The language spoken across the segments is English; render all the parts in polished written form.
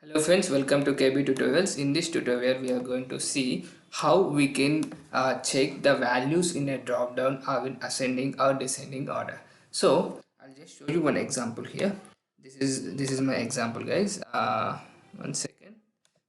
Hello friends, welcome to KB Tutorials. In this tutorial, we are going to see how we can check the values in a drop down or in ascending or descending order. So I'll just show you one example here. This is my example, guys. One second.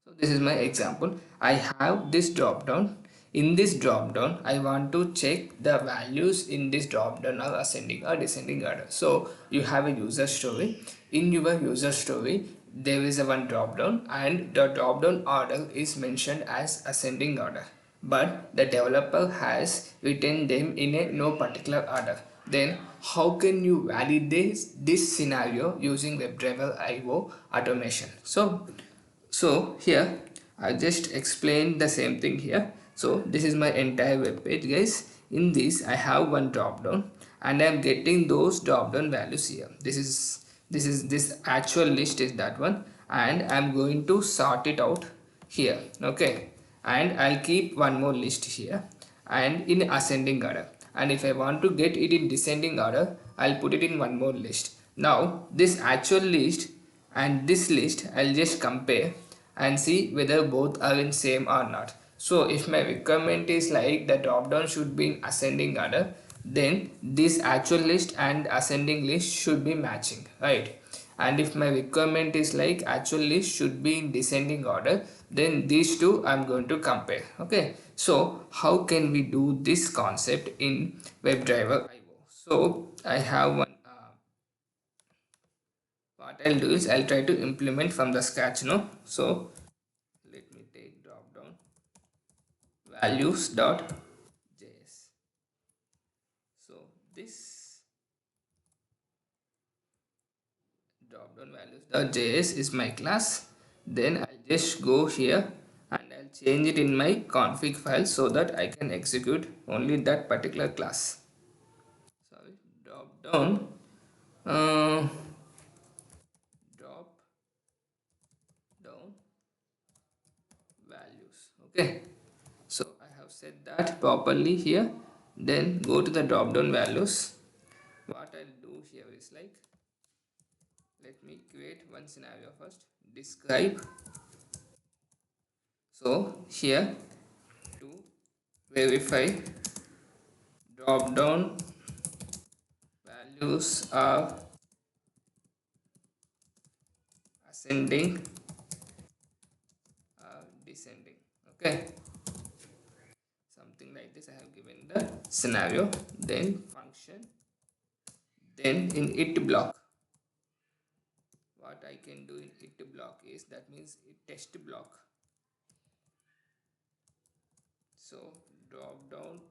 So this is my example. I have this drop down. In this drop down, I want to check the values in this drop down or ascending or descending order. So you have a user story. In your user story, there is a one drop down and the drop down order is mentioned as ascending order, but the developer has written them in a no particular order. Then how can you validate this scenario using WebDriver IO automation? So here I just explained the same thing here. So this is my entire web page, guys. In this I have one drop down and I'm getting those drop down values here. This actual list is that one, and I'm going to sort it out here. Okay, and I'll keep one more list here and in ascending order, and if I want to get it in descending order, I'll put it in one more list. Now this actual list and this list I'll just compare and see whether both are in same or not. So if my requirement is like the drop down should be in ascending order, then this actual list and ascending list should be matching, right? And if my requirement is like actual list should be in descending order, then these two I'm going to compare. Okay, so how can we do this concept in WebDriver IO? So I have one what I'll do is I'll try to implement from the scratch now. So let me take drop down values.js. So this drop down values.js is my class. Then I'll just go here and I'll change it in my config file so that I can execute only that particular class. Sorry, drop down uh, drop down values. Okay, so I have set that properly here. Then go to the drop down values. What I'll do here is like, let me create one scenario first. Describe. So here to verify drop down values are ascending or descending. Okay, something like this. I have given the scenario, then function, then in it block. What I can do in it block is, that means it test block. So drop down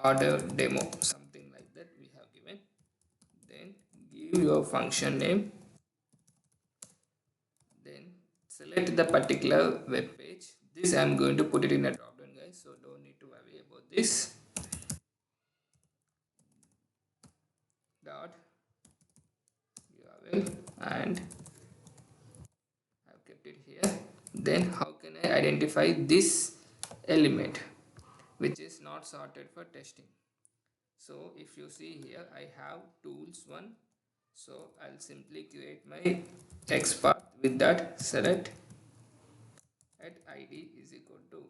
order demo, something like that we have given. Then give your function name, then select the particular web page. This I am going to put it in a drop down, guys, so don't need to worry about this. Dot URL, and I've kept it here. Then how can I identify this element which is not sorted for testing? So if you see here, I have tools one. So I'll simply create my text path with that select at id is equal to,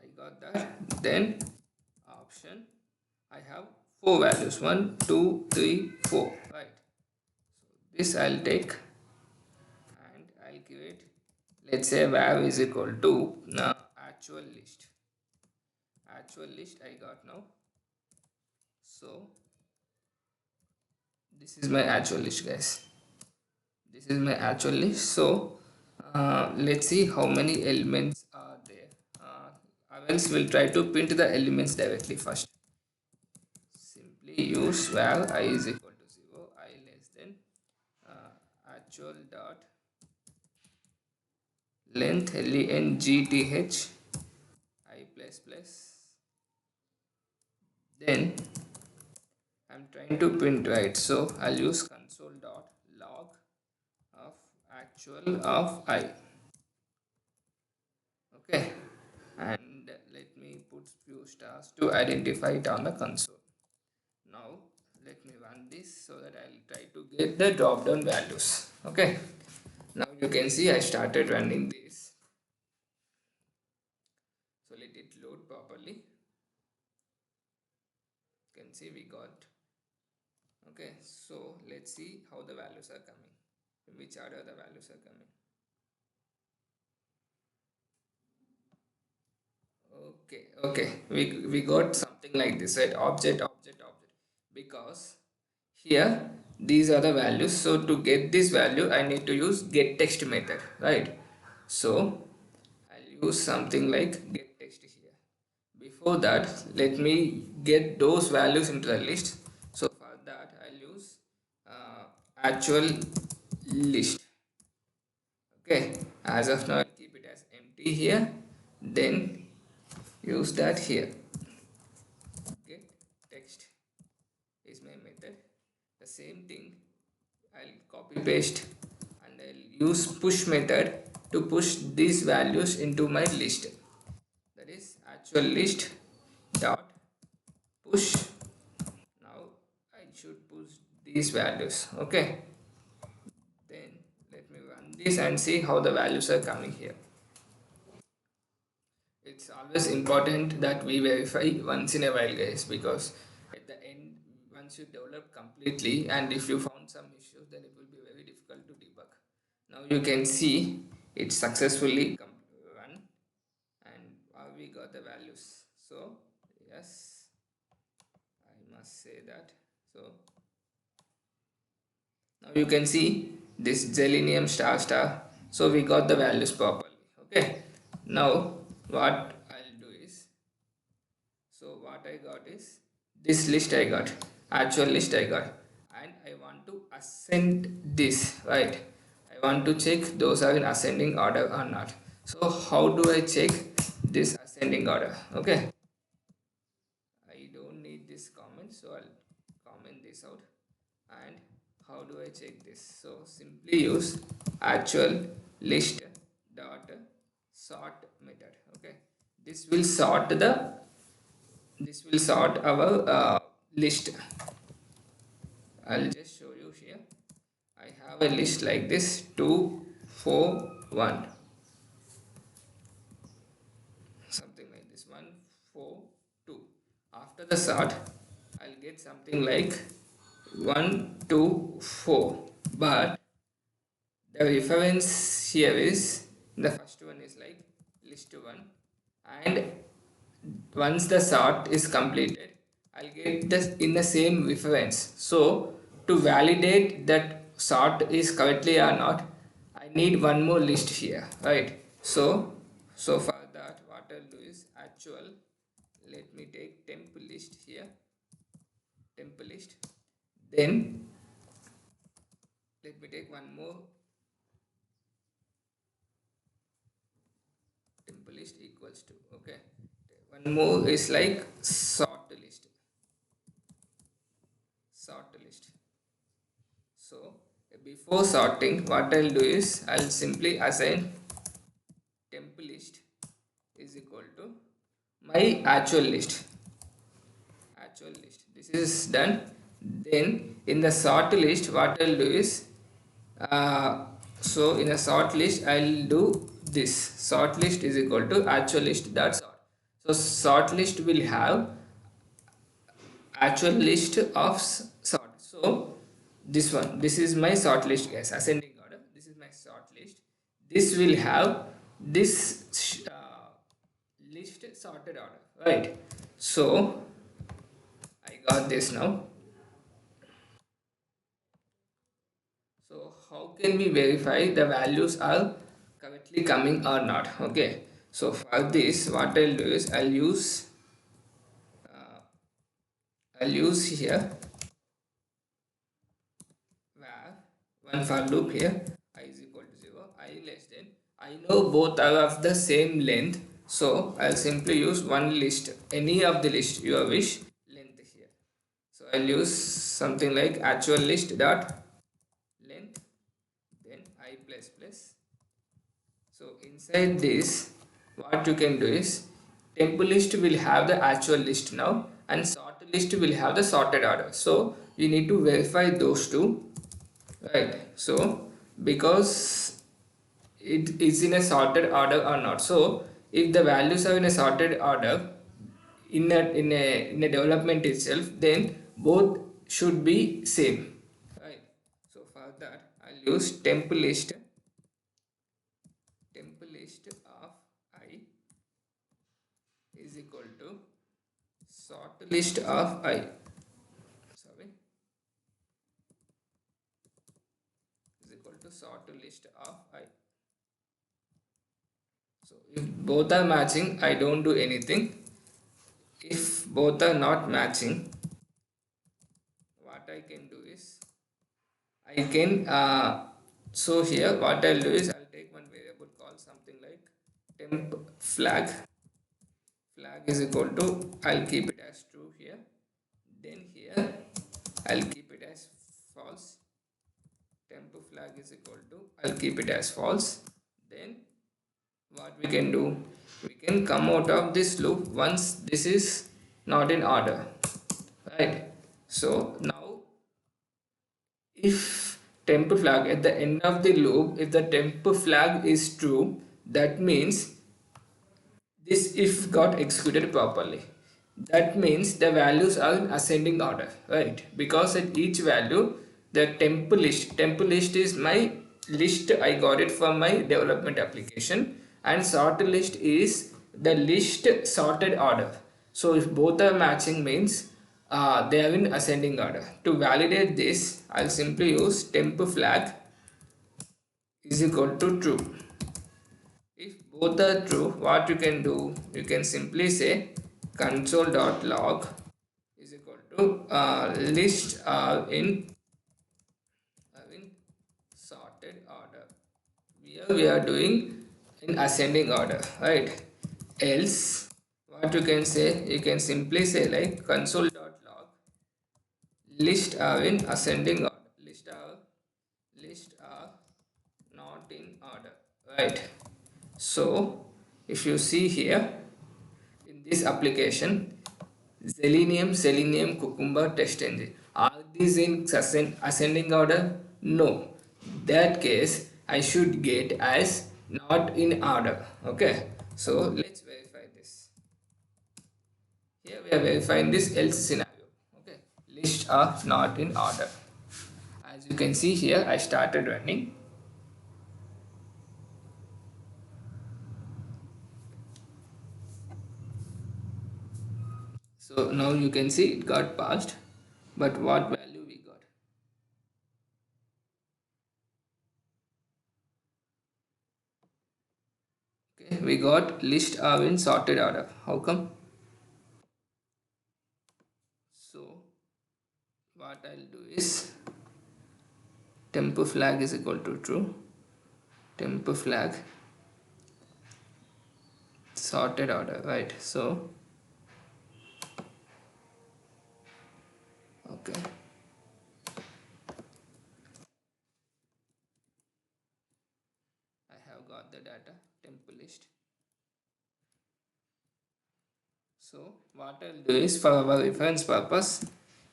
I got that. Then option, I have four values, 1 2 3 4, right? So this I'll take and I'll create, let's say var is equal to actual list I got now. So this is my actual list, guys. This is my actual list. So let's see how many elements are there. Or else we'll try to print the elements directly first. Simply use var I is equal to 0, I less than actual dot length length I plus plus. Then I'm trying to print, right? So I'll use console dot log of actual of I. Okay, and let me put few stars to identify it on the console. Now let me run this. this so that I'll try to get the drop down values. Okay, now you can see I started running this, so let it load properly. You can see we got. Okay, so let's see how the values are coming, in which order the values are coming. Okay, we got something like this, right? Object, because here these are the values. So to get this value I need to use get text method, right? So I'll use something like get text here. Before that, let me get those values into the list. So for that I'll use actual list. Okay, as of now I'll keep it as empty here, then use that here. Get text is my method. The same thing I'll copy paste and I'll use push method to push these values into my list. That is actual list dot push. Now I should push these values. Okay, then let me run this and see how the values are coming here. It's always important that we verify once in a while, guys, because at the end, once you develop completely and if you found some issues, then it will be very difficult to debug. Now you can see it successfully run, and we got the values. So yes, I must say that. So now you can see this selenium star star. So we got the values properly. Okay, now what I'll do is, so what I got is this list I got, actual list I got, and I want to ascend this, right? I want to check those are in ascending order or not. So how do I check this ascending order? Okay, I don't need this comment, so I'll comment this out. And how do I check this? So simply use actual list dot sort method. Okay, this will sort our list. I'll just show you here. I have a list like this 2 4 1, something like this 1 4 2. After the sort I'll get something like 1 2 4, but the reference here is the first one is like list 1, and once the sort is completed I'll get this in the same reference. So to validate that sort is correctly or not, I need one more list here, right? So for that what I'll do is actual, let me take temp list here, temp list, then let me take one more temp list equals to, okay, one more is like sort list. So before sorting what I'll do is I'll simply assign temp list is equal to my actual list. This is done. Then in the sort list what I'll do is so in a sort list I'll do this sort list is equal to actual list dot sort. So sort list will have actual list of sort. So this is my sort list, guys, ascending order. This is my sort list. This will have this list sorted order, right? So I got this now. So how can we verify the values are correctly coming or not? Okay, so for this what I'll do is uh, I'll use here var one for loop here, I is equal to 0, I less than, I know both are of the same length, so I'll simply use one list, any of the list your wish length here. So I'll use something like actual list dot length, then I plus plus. So inside this what you can do is temp list will have the actual list now and sort list will have the sorted order. So you need to verify those two, right? So because it is in a sorted order or not. So if the values are in a sorted order in a development itself, then both should be same, right? So for that I'll use temp list of I is equal to sort list of I, sorry, is equal to sort list of I. So if both are matching, I don't do anything. If both are not matching, what I can do is I can so here what I'll do is I'll take one variable called something like temp flag is equal to, I'll keep it as true here, then here I'll keep it as false. Temp flag is equal to, I'll keep it as false. Then what we can do, we can come out of this loop once this is not in order, right? So now if temp flag at the end of the loop, if the temp flag is true, that means this if got executed properly. That means the values are in ascending order, right? Because at each value, the temp list is my list, I got it from my development application, and sort list is the list sorted order. So if both are matching means they are in ascending order. To validate this, I'll simply use temp flag is equal to true. If both are true, what you can do, you can simply say console.log is equal to list in sorted order. Here we are doing in ascending order, right? Else, what you can say, you can simply say like console.log list are in ascending order. List are not in order, right? So if you see here in this application, Selenium, Cucumber, Test Engine, are these in ascending order? No. That case I should get as not in order. Okay, so let's verify this. Here we are verifying this else scenario. Okay, lists are not in order. As you can see here, I started running. So now you can see it got passed, but what value we got? Okay, we got list are in sorted order. How come? So what I'll do is temp flag is equal to true. Temp flag sorted order, right? So okay. I have got the data temp list. So what I'll do is for our reference purpose,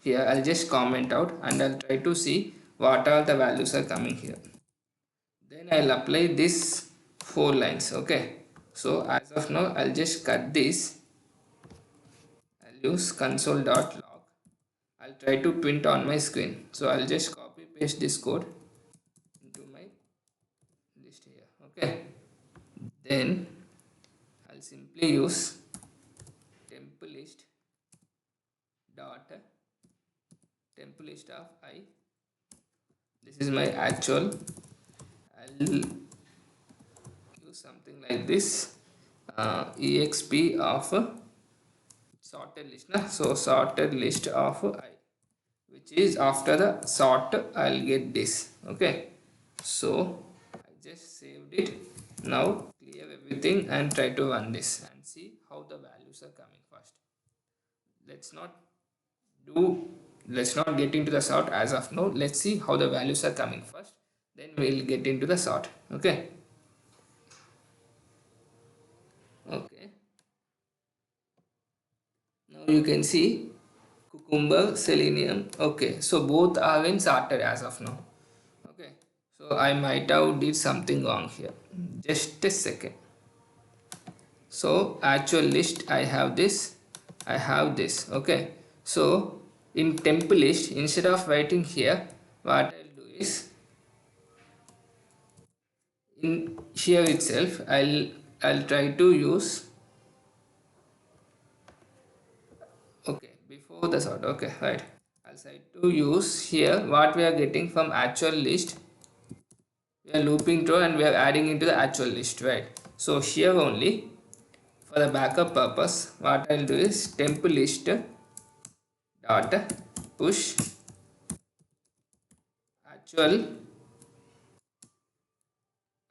here I'll just comment out and I'll try to see what all the values are coming here. Then I'll apply this 4 lines. Okay. So as of now, I'll just cut this. I'll use console.log. I'll try to print on my screen. So I'll just copy paste this code into my list here. Okay. Then I'll simply use temp list dot temp list of I. This is my actual. I'll use something like this exp of sorted list. So sorted list of I, which is after the sort I'll get this. Okay, so I just saved it. Now clear everything and try to run this and see how the values are coming first. Let's not do let's not get into the sort as of now. Let's see how the values are coming first, then we'll get into the sort. Okay. Okay, now you can see cucumber, selenium. Okay, so both are in sorted as of now. Okay, so I might have did something wrong here. Just a second. So actual list, I have this, I have this. Okay, so in temp list, instead of writing here, what I'll do is in here itself, I'll try to use. Okay, before the sort. Okay, right. I'll try to use here what we are getting from actual list. We are looping through and we are adding into the actual list, right? So here only for the backup purpose, what I'll do is temp list dot push actual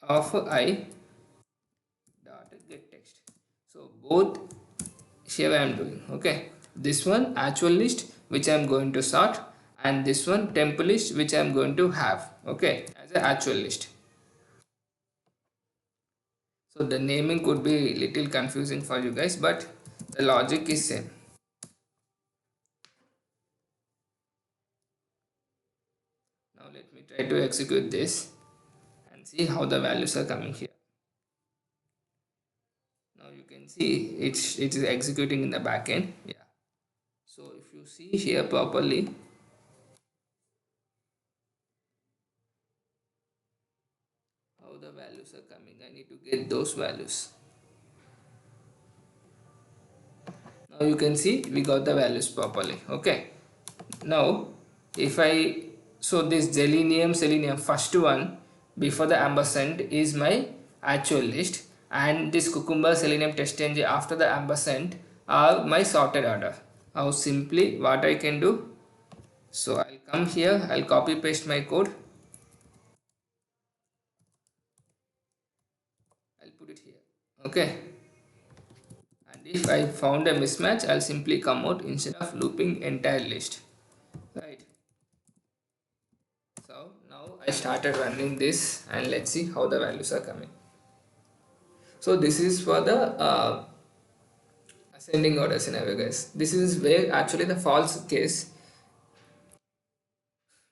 of I dot get text. So both here I am doing. Okay, this one actual list which I am going to sort, and this one temp list which I am going to have. Okay, as an actual list. So the naming could be little confusing for you guys, but the logic is same. Now let me try to execute this and see how the values are coming here. Now you can see it is executing in the backend. Yeah. So if you see here properly, how the values are coming, I need to get those values. Now you can see we got the values properly. Okay, now if I, so this selenium first one before the ampersand is my actual list, and this cucumber selenium test engine after the ampersand are my sorted order. How simply what I can do, so I'll come here, I'll copy paste my code, I'll put it here. Okay, and if I found a mismatch, I'll simply come out instead of looping entire list, right? So now I started running this and let's see how the values are coming. So this is for the ascending order scenario, guys. This is where actually the false case,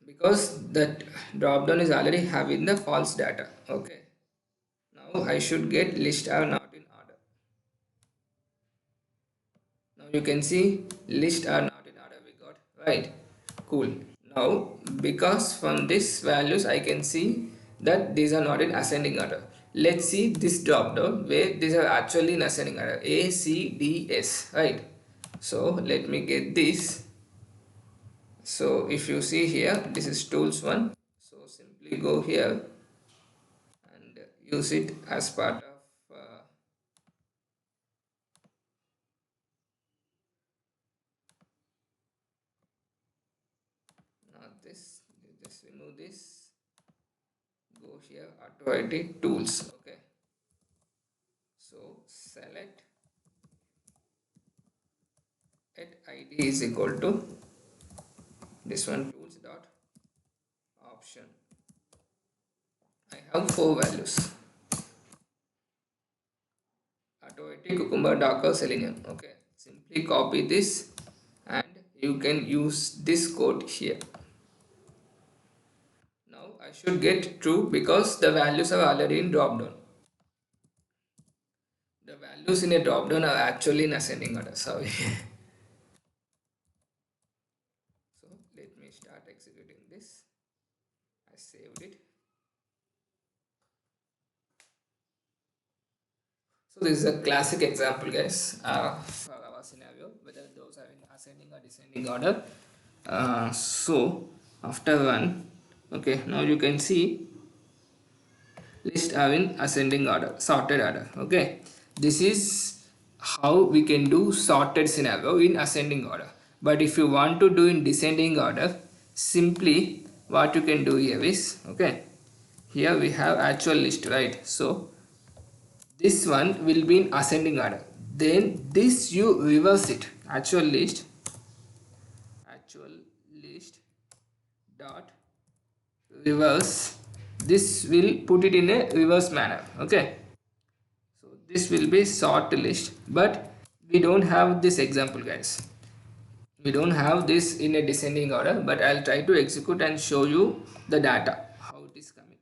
because that drop down is already having the false data. Okay, now I should get list are not in order. Now you can see list are not in order we got, right? Cool. Now because from this values I can see that these are not in ascending order. Let's see this drop down where these are actually in ascending order, A, C, D, S, right? So let me get this. So if you see here, this is tools one, so simply go here and use it as part of not this, just remove this, go here, auto ID tools. Okay, so select at id is equal to this one, tools dot option. I have 4 values: auto ID, cucumber, docker, selenium. Okay, simply copy this and you can use this code here. Now I should get true because the values are already in drop down. The values in a drop down are actually in ascending order. Sorry. So let me start executing this. I saved it. So this is a classic example, guys, for our scenario, whether those are in ascending or descending order. So after run, okay, now you can see list are in ascending order, sorted order. Okay, this is how we can do sorted scenario in ascending order. But if you want to do in descending order, simply what you can do here is, okay, here we have actual list, right? So this one will be in ascending order, then this you reverse it, actual list dot reverse, this will put it in a reverse manner. Okay, so this will be sort list, but we don't have this example, guys. we don't have this in a descending order, but I'll try to execute and show you the data how it is coming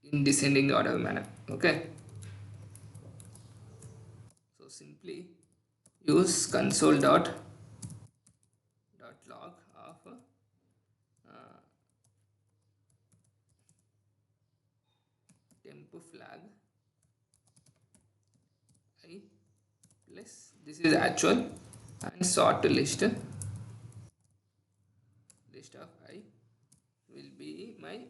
in descending order manner. Okay, so simply use console.log of temp flag I plus this is actual and sort list of I will be my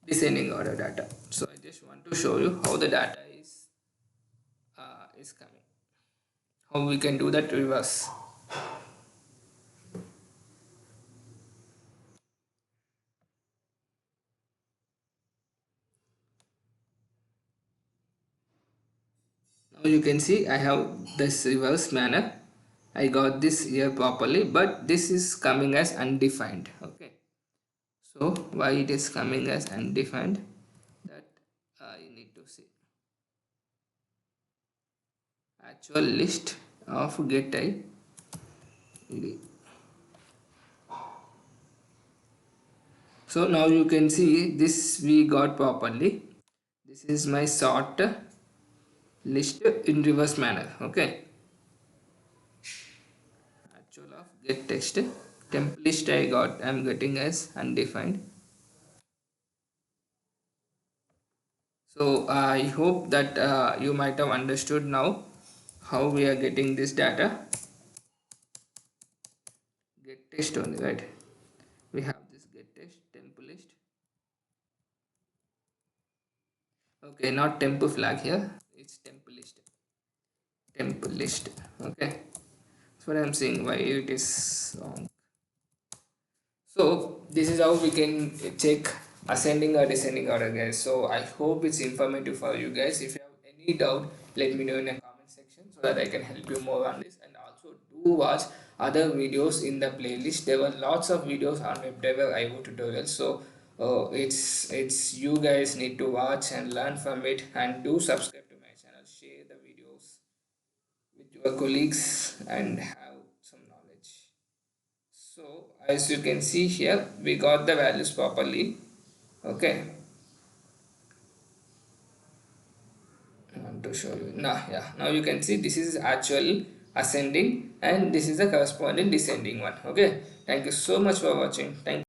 descending order data. So I just want to show you how the data is coming, how we can do that reverse. Now you can see I have this reverse manner. I got this here properly, but this is coming as undefined. Okay, so why it is coming as undefined, that I need to see actual list of get I. So now you can see this we got properly. This is my sort list in reverse manner. Okay, actual of get text temp list I'm getting as undefined. So I hope that you might have understood now how we are getting this data. Get text only, right? We have this get text temp list. Okay, not temp flag here, it's temp list. Temp list. Okay, that's what I'm saying, why it is wrong. So this is how we can check ascending or descending order, guys. So I hope it's informative for you guys. If you have any doubt, let me know in the comment section so that I can help you more on this. And also do watch other videos in the playlist. There were lots of videos on WebDriver IO tutorials. So it's you guys need to watch and learn from it, and do subscribe to my channel, share the videos with your colleagues and have some knowledge. So as you can see here, we got the values properly. Okay, I want to show you now. Yeah, now you can see this is actual ascending and this is the corresponding descending one. Okay, thank you so much for watching. Thank you.